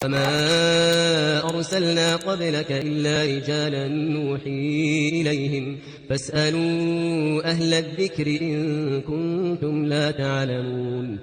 وما أرسلنا قبلك إلا رجالا نوحي إليهم فاسألوا أهل الذكر إن كنتم لا تعلمون.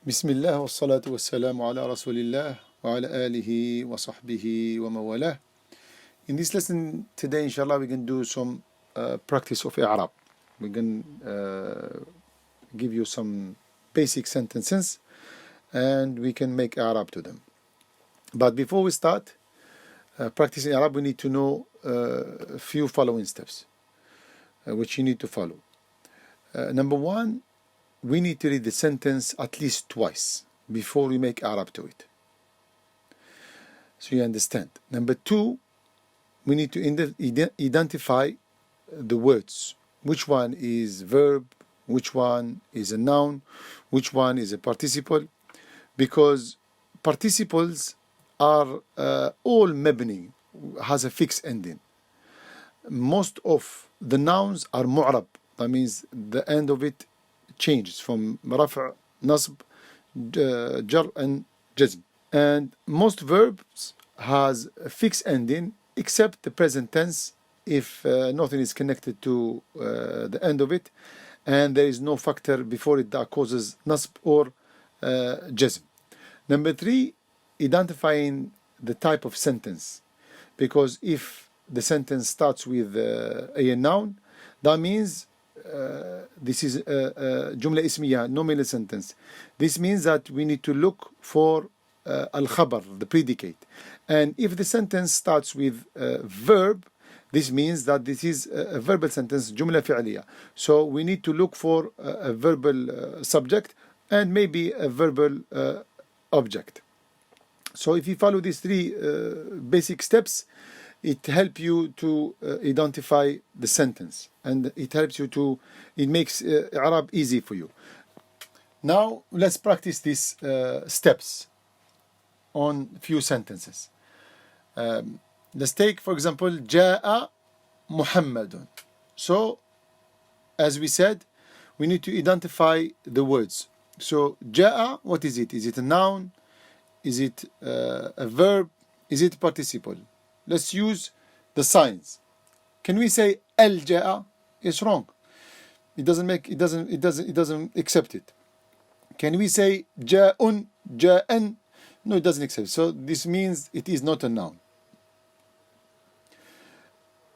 بسم الله والصلاة والسلام على رسول الله وعلى آله وصحبه وموالاه. In this lesson today, inshallah, we can do some practice of Arab. We can give you some basic sentences and we can make Arab to them. But before we start practicing Arab, we need to know a few following steps which you need to follow. Number one, we need to read the sentence at least twice before we make Arab to it, so you understand. Number two, we need to identify the words. Which one is verb, which one is a noun, which one is a participle, because participles are all mabni, has a fixed ending. Most of the nouns are mu'rab, that means the end of it changes from raf', nasb, jar and jazm. And most verbs has a fixed ending except the present tense if nothing is connected to the end of it and there is no factor before it that causes nasb or jazm. Number three, identifying the type of sentence, because if the sentence starts with a noun, that means this is a jumla ismiya, nominal sentence. This means that we need to look for al-khabar, the predicate. And if the sentence starts with verb, this means that this is a verbal sentence, jumla fi'liya. So we need to look for a verbal subject and maybe a verbal object. So if you follow these three basic steps, it helps you to identify the sentence, and it helps you to, it makes Arab easy for you. Now let's practice these steps on few sentences. Let's take, for example, Ja'a Muhammadun. So, as we said, we need to identify the words. So, Ja'a, what is it? Is it a noun? Is it a verb? Is it a participle? Let's use the signs. Can we say al Ja'a? It's wrong. It doesn't accept it. Can we say Ja'un, Ja'an? No, it doesn't accept. So this means it is not a noun.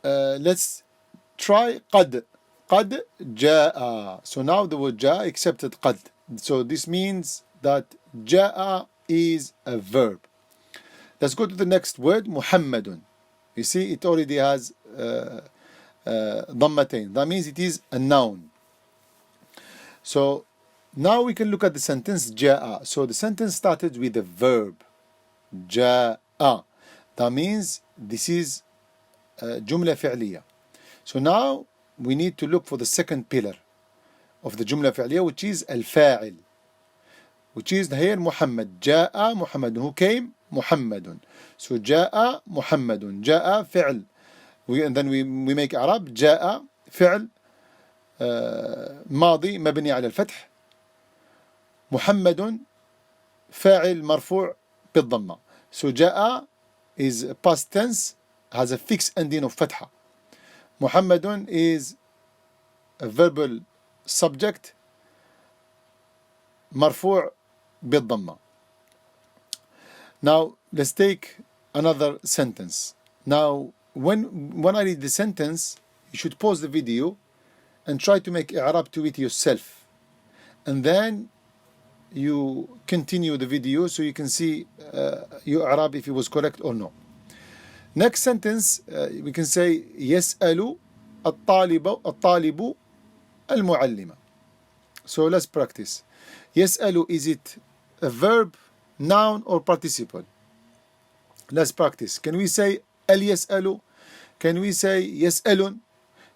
Let's try qad. Qad ja'a. So now the word ja'a accepted qad. So this means that ja'a is a verb. Let's go to the next word, Muhammadun. You see, it already has dhammatain. That means it is a noun. So now we can look at the sentence ja'a. So the sentence started with a verb, ja'a. That means this is jumla fi'liya. So now we need to look for the second pillar of the jumla fi'liya, which is al-fa'il, which is here Muhammad. Ja'a Muhammadun. Who came? Muhammadun. So ja'a Muhammadun. Ja'a fi'l. And then we make Arab. Ja'a fi'l ماضي مبني على الفتح. محمد فاعل مرفوع بالضمة. So جاء is past tense, has a fixed ending of فتحة. محمد is a verbal subject مرفوع بالضمة. Now let's take another sentence. Now when I read the sentence, you should pause the video and try to make Arab to it yourself, and then you continue the video so you can see your Arab if it was correct or no. Next sentence, we can say يسأل الطالب المعلمة. So let's practice. يسأل, is it a verb, noun or participle? Let's practice. Can we say al يسأل? Can we say يسألون?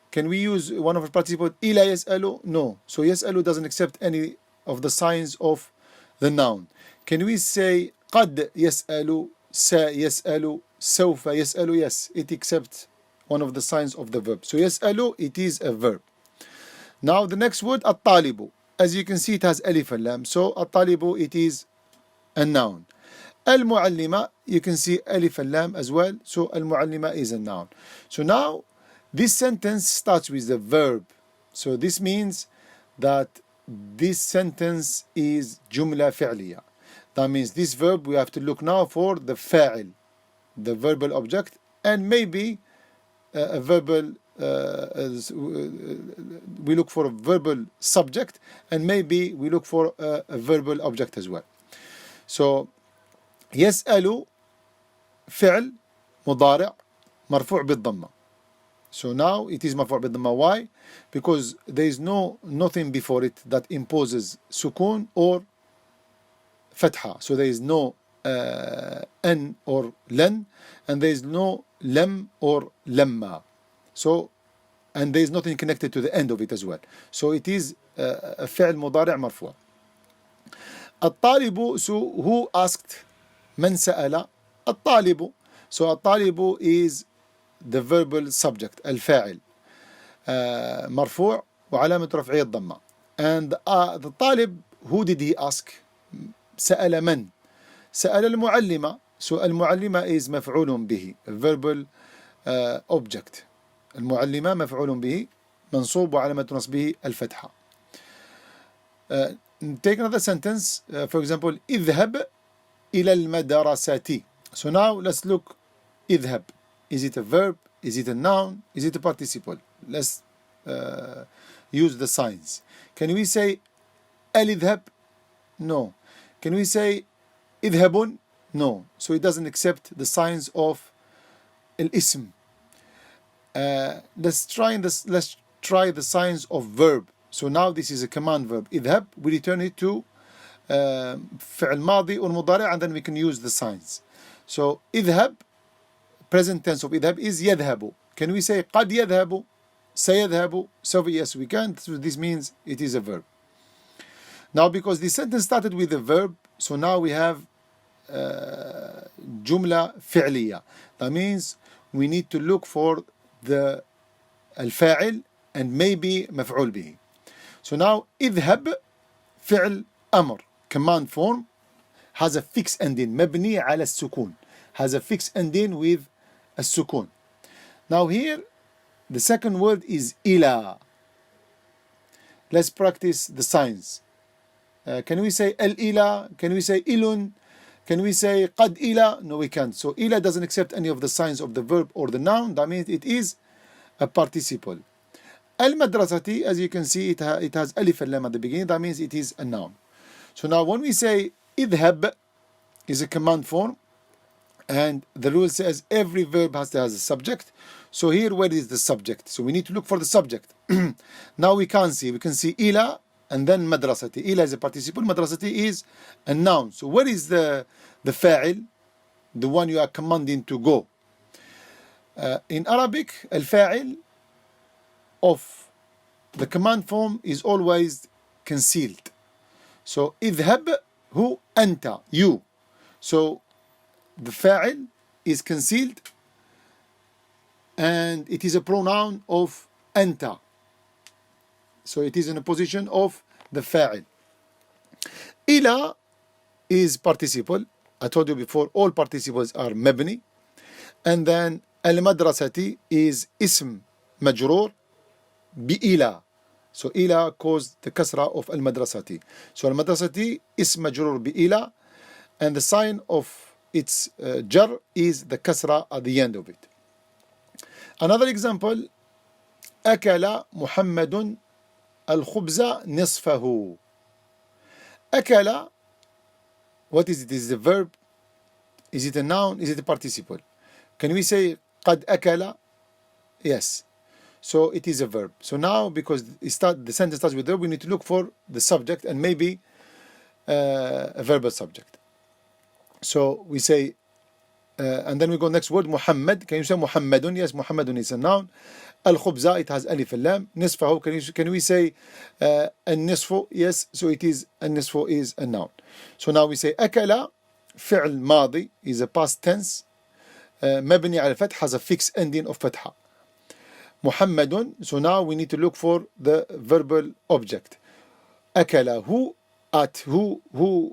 Can we use one of the participles? إلى يسأل? No. So يسأل doesn't accept any of the signs of the noun. Can we say قد يسأل, سا يسأل, سوف يسأل? Yes, it accepts one of the signs of the verb. So يسأل, it is a verb. Now the next word, الطالب. As you can see, it has alif and lam. So الطالب, it is a noun. Al-Mu'allima, you can see alif al-lam as well. So Al-Mu'allima is a noun. So now this sentence starts with the verb. So this means that this sentence is jumla fi'liya. That means this verb, we have to look now for the fa'il, the verbal object, and maybe a verbal, we look for a verbal subject, and maybe we look for a verbal object as well. So يسأل فعل مضارع مرفوع بالضمة. So now it is مرفوع بالضمة. Why? Because there is nothing before it that imposes sukun or fatha. So there is no an or len, and there is no lam or lamma. So, and there is nothing connected to the end of it as well. So it is a فعل مضارع مرفوع. الطالب, so who asked? من سأل؟ الطالب. So الطالب is the verbal subject, الفاعل, مرفوع وعلامة رفعه الضمة. And the طالب, who did he ask? سأل من؟ سأل المعلمة. So المعلمة is مفعول به, verbal object. المعلمة مفعول به منصوب وعلامة نصبه الفتحة. Take another sentence, for example, اذهب إلى المدرسة. So now let's look. اذهب, is it a verb? Is it a noun? Is it a participle? Let's use the signs. Can we say الذهب? No. Can we say اذهبون? No. So it doesn't accept the signs of الاسم. Let's try the signs of verb. So now this is a command verb. اذهب, we return it to فعل ماضي or مضارع, and then we can use the signs. So اذهب, present tense of اذهب is يذهب. Can we say قد يذهب, سيذهب, سوف? Yes, we can. So this means it is a verb. Now because the sentence started with a verb, so now we have جملة فعلية. That means we need to look for the الفاعل and maybe مفعول به. So now اذهب فعل أمر, command form, has a fixed ending, مبني على السكون, has a fixed ending with السكون. Now here the second word is إلى. Let's practice the signs. Can we say الإلى? Can we say إلٌ? Can we say قد إلى? No, we can't. So إلى doesn't accept any of the signs of the verb or the noun. That means it is a participle. المدرسة, as you can see, it has ألف اللام at the beginning. That means it is a noun. So now when we say اذهب is a command form, and the rule says every verb has a subject. So here, where is the subject? So we need to look for the subject. Now we can see إلى and then madrasati. إلى is a participle, madrasati is a noun. So where is the fa'il, the one you are commanding to go? In Arabic, al-fa'il of the command form is always concealed. So اذهب, who? أنت, you. So the fa'il is concealed and it is a pronoun of أنت. So it is in a position of the fa'il. إلى is participle. I told you before, all participles are مبني. And then المدرسة is اسم مجرور بإلى. So إلى caused the kasra of المدرسة. So المدرسة اسم مجرور بإلى, and the sign of its jar is the kasra at the end of it. Another example, أكل محمد الخبز نصفه. أكل, what is it? Is it a verb? Is it a noun? Is it a participle? Can we say قد أكل? Yes. So it is a verb. So now, because the sentence starts with verb, we need to look for the subject and maybe a verbal subject. So we say, and then we go next word, Muhammad. Can you say Muhammadun? Yes, Muhammadun is a noun. Al-khubza, it has alif al-lam. Nisfahu, can we say an-nisfu? Yes, so it is, an-nisfu is a noun. So now we say akala, fi'l madi, is a past tense. Mabni al-fath has a fixed ending of fatha. Muhammadun, so now we need to look for the verbal object. Akala, who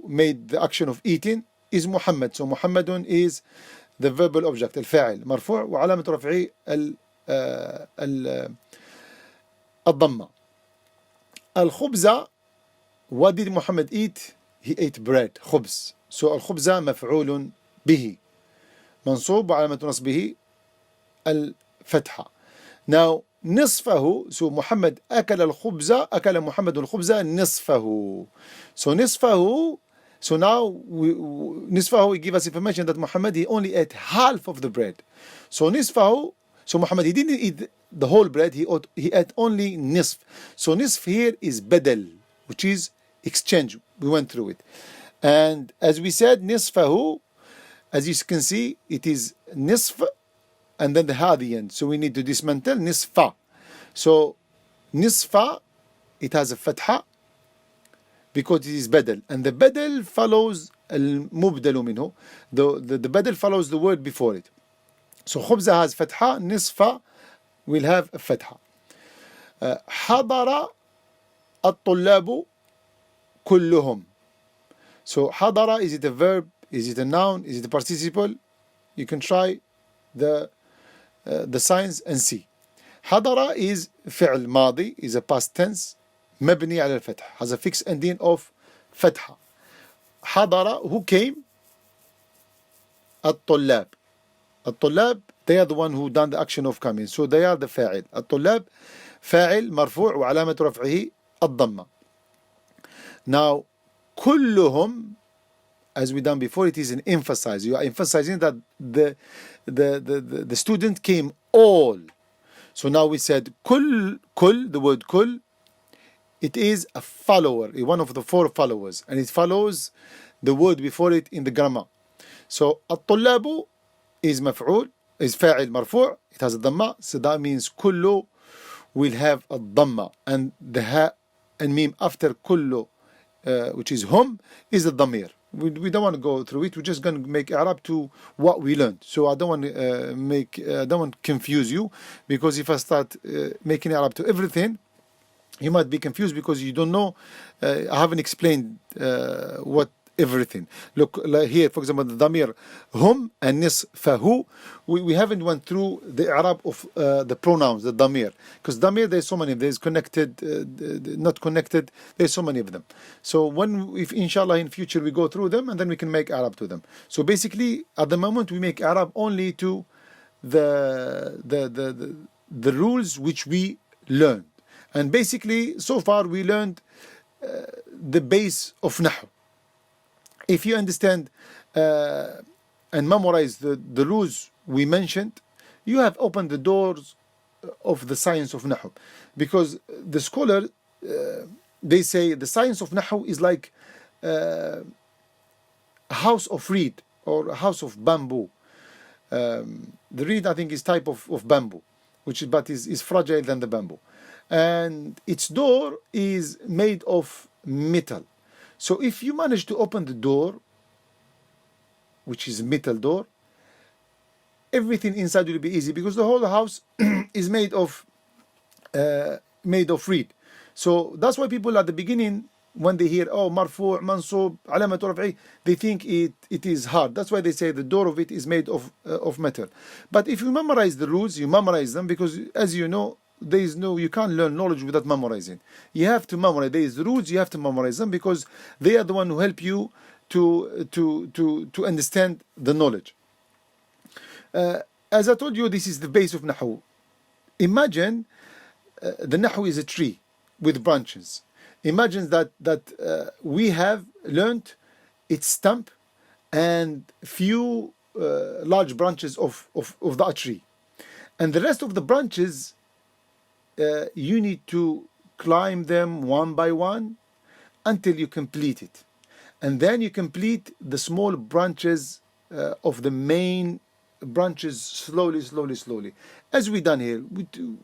made the action of eating is Muhammad. So Muhammadun is the verbal object, الفاعل مرفوع وعلامة رفعه الضمة. الخبز, what did Muhammad eat? He ate bread, خبز. So الخبز مفعول به منصوب وعلامة نصبه الفتحة. Now نصفه, so Muhammad أكل الخبز, أكل محمد الخبز نصفه. So نصفه, so now نصفه we give us information that Muhammad he only ate half of the bread. So نصفه, so Muhammad he didn't eat the whole bread, he ate only نصف. So نصف here is بدل, which is exchange. We went through it. And as we said, نصفه, as you can see, it is نصف and then the ha at the end. So we need to dismantle نصف. So نصف, it has a fatha because it is بدل. And the بدل follows المبدل منه. The بدل follows the word before it. So خبز has fatha, نصف will have a fatha. حضر الطلاب كلهم. So حضر, is it a verb? Is it a noun? Is it a participle? You can try the signs and see. حضر is فعل ماضي, is a past tense مبني على الفتح, has a fixed ending of فتحة. حضر, who came? الطلاب. الطلاب, they are the one who done the action of coming, so they are the فاعل. الطلاب فاعل مرفوع وعلامة رفعه الضمة. Now كلهم, as we done before, it is an emphasize. You are emphasizing that the student came all. So now we said kul, the word kul, it is a follower, one of the four followers, and it follows the word before it in the grammar. So الطلاب is مفعول, is فاعل مرفوع, it has a dhamma, so that means kullu will have a dhamma, and the ha and mim after kullu, which is hum, is a dhamir. We don't want to go through it. We're just going to make Arab to what we learned. So I don't want to don't want to confuse you, because if I start making Arab to everything, you might be confused because you don't know. I haven't explained what everything. Look like here, for example, the dhamir hum and nisfahu. We haven't went through the Arab of the pronouns, the dhamir, because dhamir there's so many. There's connected, not connected. There's so many of them. So if inshallah in future we go through them, and then we can make Arab to them. So basically, at the moment we make Arab only to the rules which we learned, and basically so far we learned the base of Nahu. If you understand and memorize the rules we mentioned, you have opened the doors of the science of Nahu. Because the scholar, they say the science of Nahu is like a house of reed or a house of bamboo. The reed, I think, is type of bamboo, but is fragile than the bamboo. And its door is made of metal. So if you manage to open the door, which is a metal door, everything inside will be easy, because the whole house is made of reed. So that's why people at the beginning, when they hear marfu', mansub, alamat raf'i, they think it is hard. That's why they say the door of it is made of metal. But if you memorize the rules, you memorize them, because as you know, you can't learn knowledge without memorizing. You have to memorize. There is rules, you have to memorize them, because they are the one who help you to understand the knowledge. As I told you, this is the base of Nahu. Imagine the Nahu is a tree with branches. Imagine that we have learned its stump and few large branches of that tree, and the rest of the branches, you need to climb them one by one until you complete it. And then you complete the small branches of the main branches slowly. As we done here,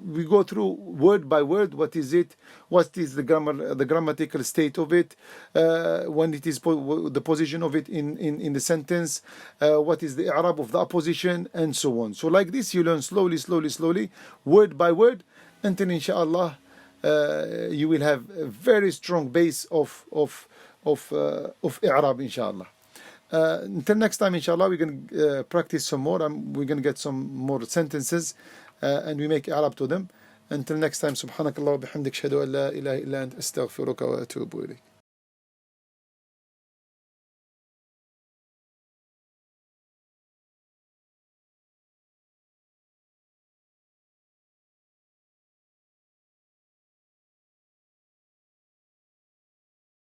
we go through word by word. What is it? What is the grammatical state of it? When it is the position of it in the sentence? What is the Arab of the opposition? And so on. So like this, you learn slowly, word by word, until In Sha Allaah you will have a very strong base of I'rab, In Sha Allaah. Until next time, inshallah, we're going to practice some more, and we're going to get some more sentences, and we make Arab to them. Until next time, subhanakallah wa bihamdik, shahadu an la ilaha illa ant, astaghfiruka wa atubu ilayk.